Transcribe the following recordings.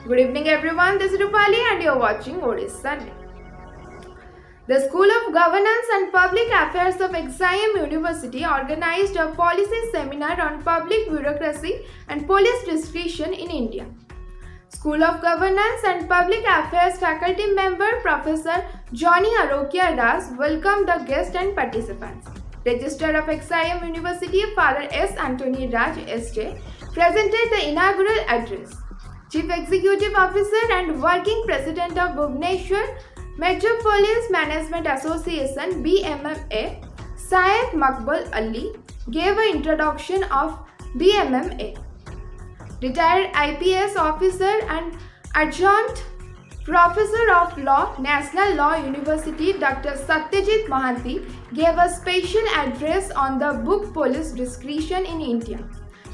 Good evening everyone, this is Rupali and you are watching Odis Sunday. The School of Governance and Public Affairs of XIM University organized a policy seminar on public bureaucracy and police discretion in India. School of Governance and Public Affairs faculty member Professor Johnny Arokia Das welcomed the guests and participants. Registrar of XIM University Father S. Anthony Raj S.J. presented the inaugural address. Chief Executive Officer and Working President of Bhubaneswar Metropolis Management Association BMMA, Syed Makbul Ali, gave an introduction of BMMA. Retired IPS officer and adjunct Professor of Law, National Law University Dr. Satyajit Mohanty gave a special address on the book Police Discretion in India,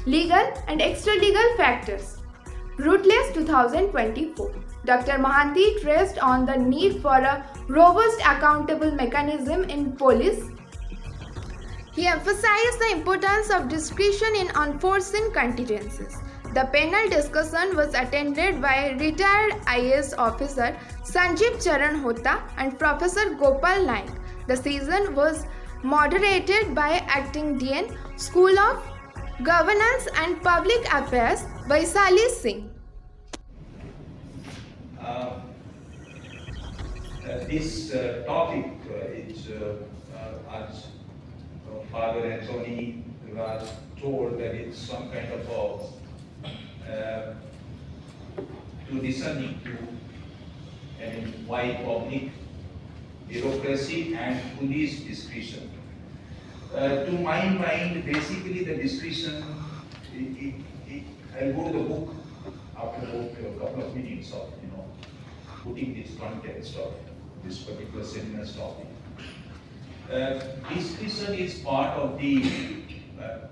Legal and Extralegal Factors. Rootless 2024. Dr. Mohanty stressed on the need for a robust accountable mechanism in police. He emphasized the importance of discretion in unforeseen contingencies. The panel discussion was attended by retired IAS officer Sanjeev Charan Hota and Professor Gopal Naik. The session was moderated by Acting Dean, School of Governance and Public Affairs, Vaisali Singh. This topic is, as Father Anthony Raj told, that it's some kind of to listening to why public bureaucracy and police discretion. To my mind, basically the discretion, I'll go to the book after a couple of minutes of putting this context of this particular seminar's topic. Discretion is part of the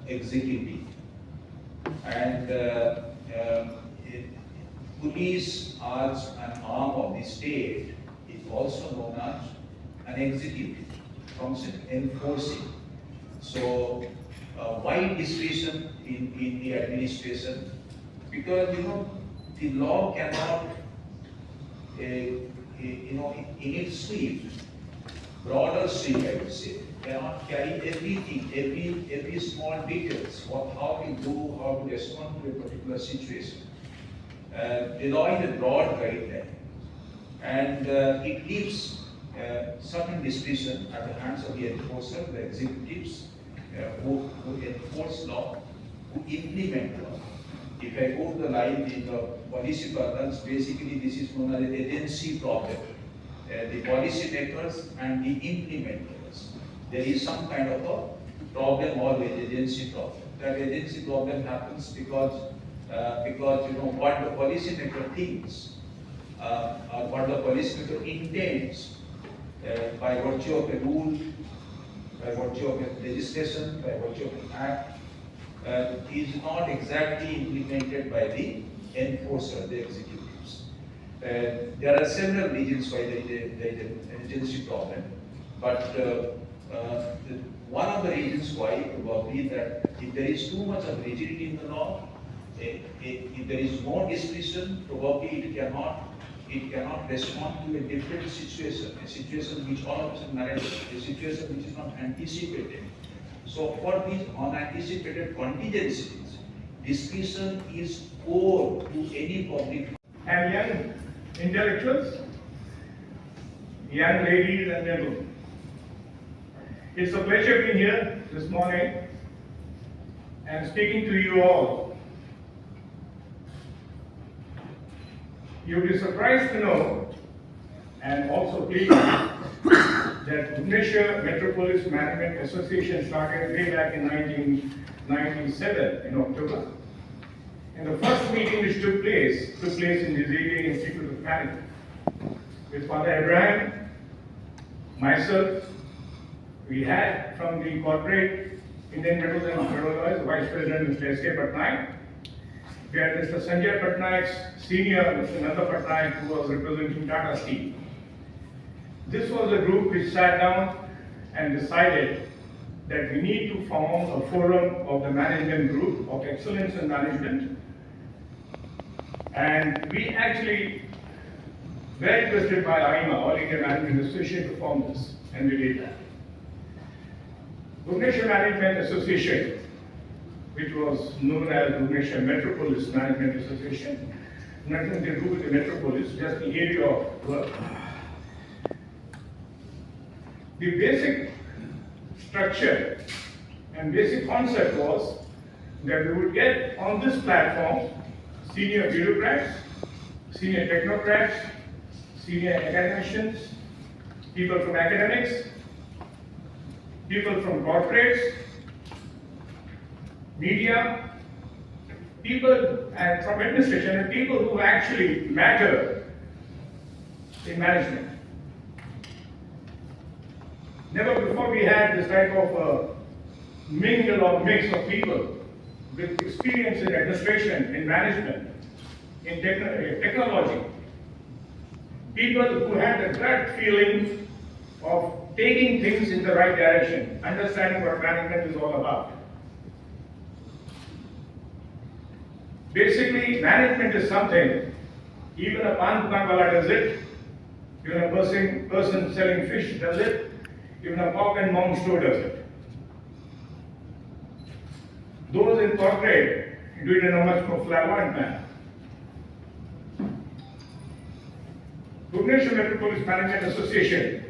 executive, and police as an arm of the state is also known as an executive function, enforcing. So why discretion in the administration? Because the law cannot in its sweep, broader sweep, I would say, cannot carry everything, every small details, how to do, how to respond to a particular situation. The law is a broad guideline, and it leaves certain discretion at the hands of the enforcer, the executives, who enforce law, who implement law. If I go to the line in the policy parlance, basically this is known as an agency problem. The policy makers and the implementers. There is some kind of a problem, always agency problem. That agency problem happens because what the policy maker thinks or what the policy maker intends by virtue of a rule, by virtue of a legislation, by virtue of an act, is not exactly implemented by the enforcer, the executives. There are several reasons why there is an agency problem, but one of the reasons why probably that if there is too much of rigidity in the law, if there is no discretion, probably it cannot respond to a different situation, a situation which all of us manage, a situation which is not anticipated. So for these unanticipated contingencies, discretion is core to any public. And young intellectuals, young ladies and gentlemen, it's a pleasure being here this morning and speaking to you all. You'll be surprised to know and also pleased that Bhubaneswar Metropolis Management Association started way back in 1997 in October. And the first meeting which took place in the ZA Institute of Management with Father Abraham, myself. We had from the corporate Indian Metals and Ferroalloys, Vice President Mr. S.K. Patnaik. We had Mr. Sanjay Patnaik's senior, Mr. Nanda Patnaik, who was representing Tata Steel. This was a group which sat down and decided that we need to form a forum of the management group of excellence in management And we actually were requested by IMA, All India Management Association, to form this, and we did that. Bhubaneswar Management Association, which was known as Bhubaneswar Metropolis Management Association, nothing to do with the metropolis, just the area of work. The basic structure and basic concept was that we would get on this platform senior bureaucrats, senior technocrats, senior academicians, people from academics, people from corporates, media, people and from administration, and people who actually matter in management. Never before we had this type of mingle or mix of people with experience in administration, in management, in technology. People who had the gut feeling of taking things in the right direction, understanding what management is all about. Basically, management is something, even a pan dukan wala does it, even a person selling fish does it, even a pop and mom store does it. Those in corporate do it in a much more flamboyant manner. Bhubaneswar Metropolis Management Association.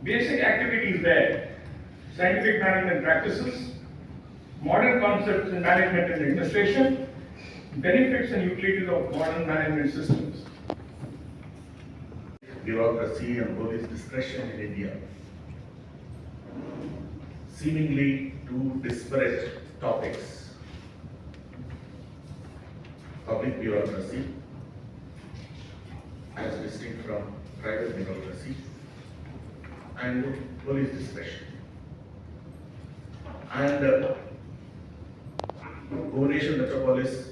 Basic activities there: scientific management practices, modern concepts in management and administration, benefits and utilities of modern management systems. Bureaucracy and police discretion in India. Seemingly two disparate topics. Public bureaucracy as distinct from private bureaucracy and police discretion. And Bhubaneswar Metropolis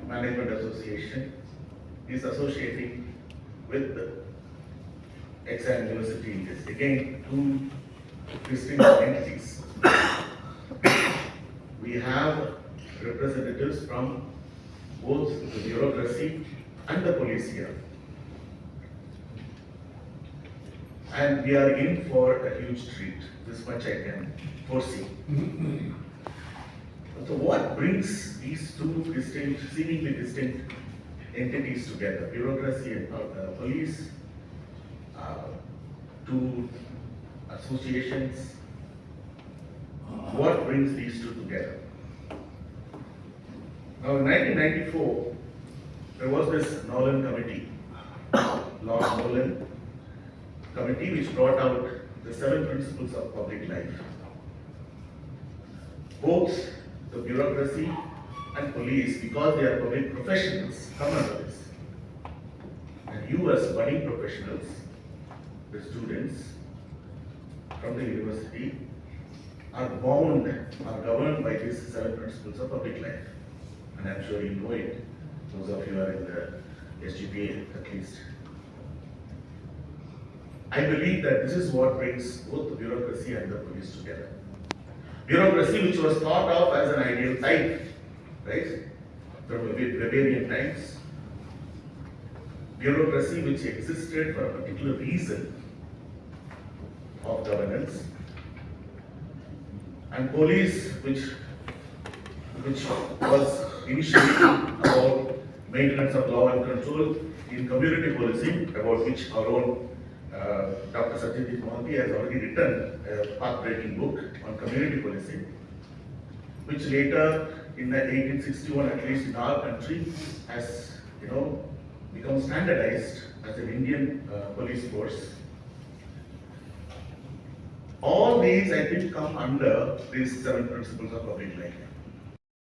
Management Association is associating with the XIM University in this. Again, two distinct entities. We have representatives from both the bureaucracy and the police here. And we are in for a huge treat. This much I can foresee. So what brings these two distinct, seemingly distinct entities together, bureaucracy and police, two associations? What brings these two together? Now in 1994, there was this Nolan Committee, Lord Nolan Committee, which brought out the 7 principles of public life. Both the bureaucracy and police, because they are public professionals, come under this. And you as budding professionals, the students from the university, are bound, are governed by these 7 principles of public life. And I'm sure you know it, those of you who are in the SGPA at least. I believe that this is what brings both the bureaucracy and the police together. Bureaucracy, which was thought of as an ideal type, right, from Weberian times. Bureaucracy, which existed for a particular reason of governance. And police, which was initially about maintenance of law and control in community policing, about which our own Dr. Satyajit Mohanty has already written a path-breaking book on community policing, which later in 1861, at least in our country, has become standardized as an Indian police force. All these, I think, come under these 7 principles of public life.